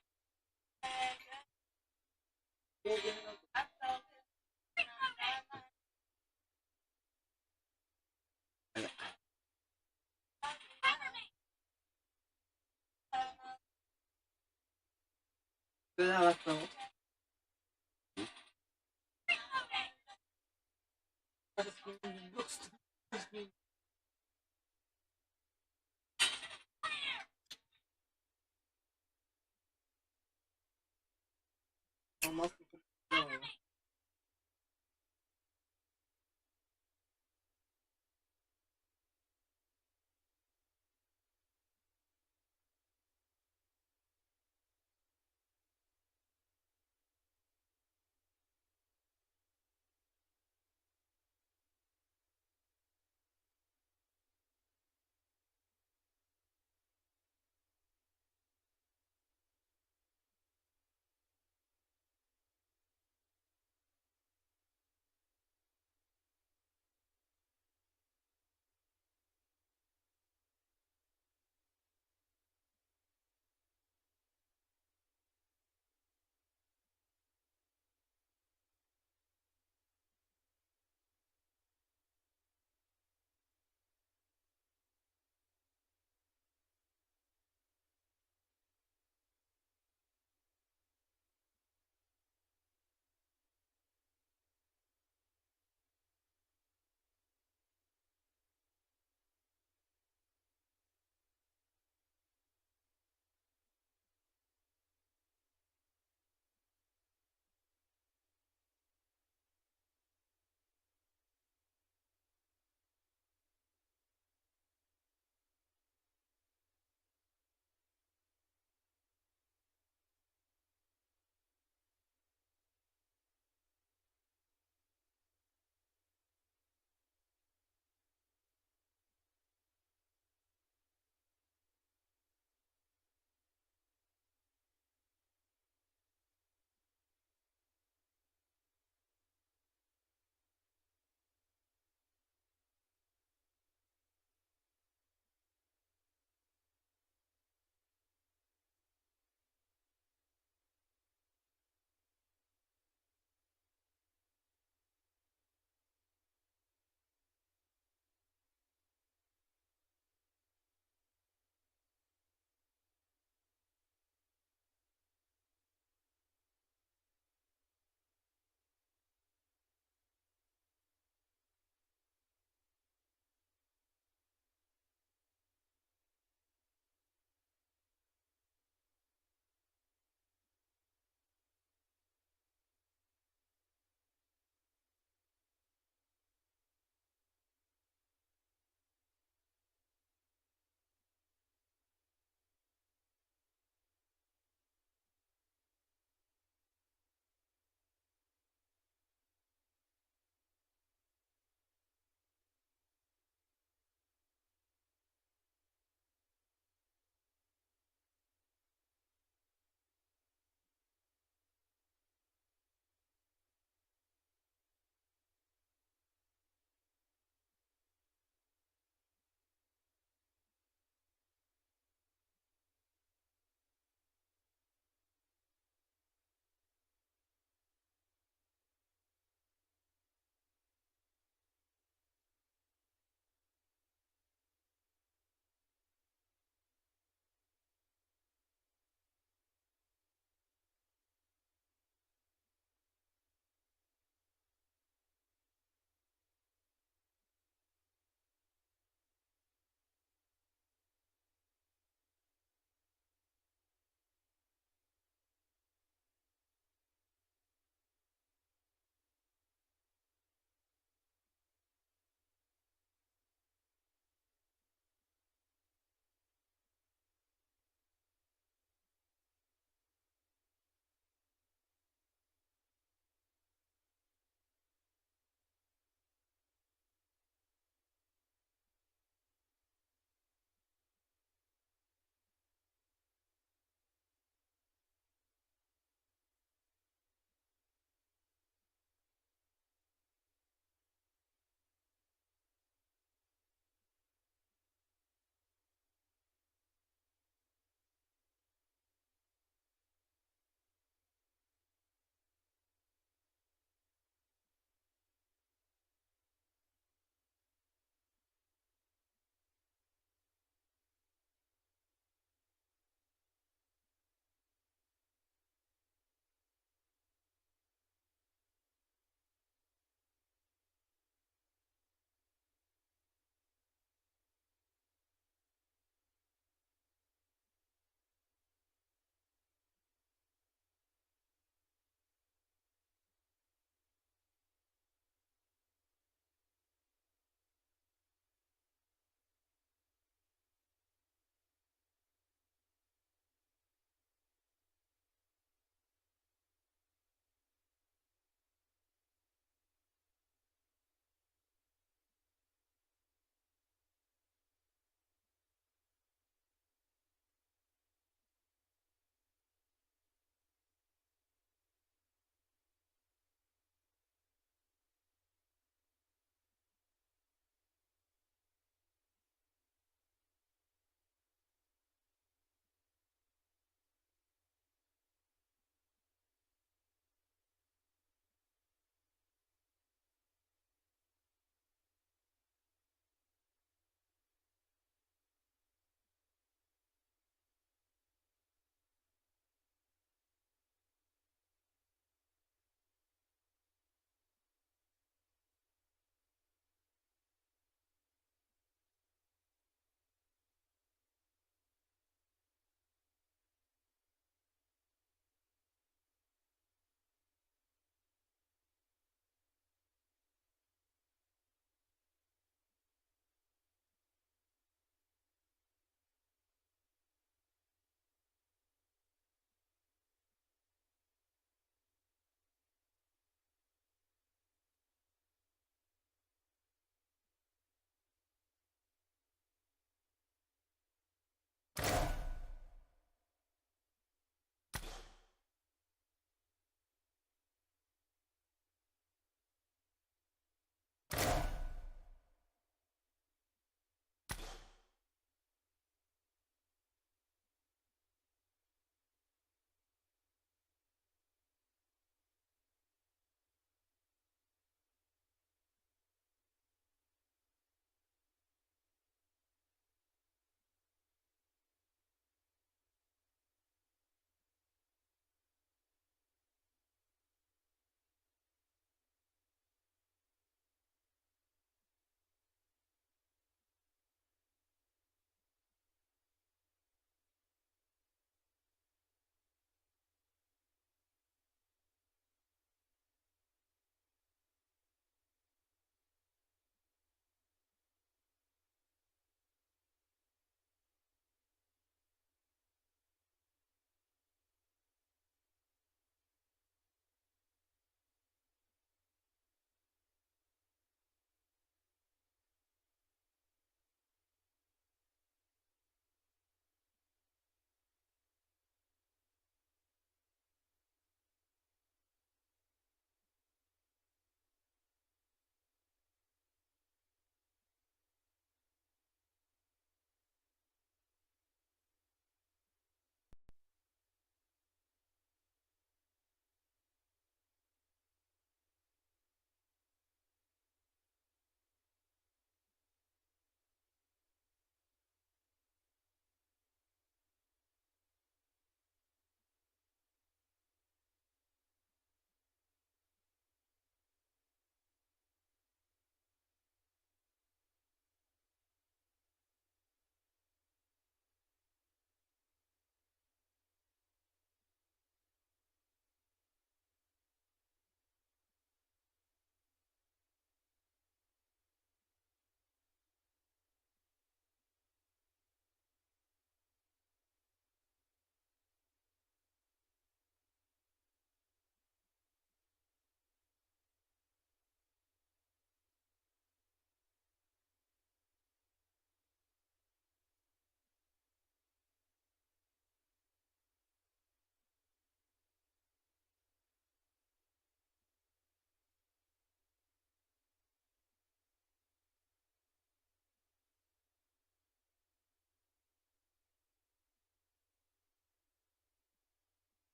Böyle bakalım. Olmaz.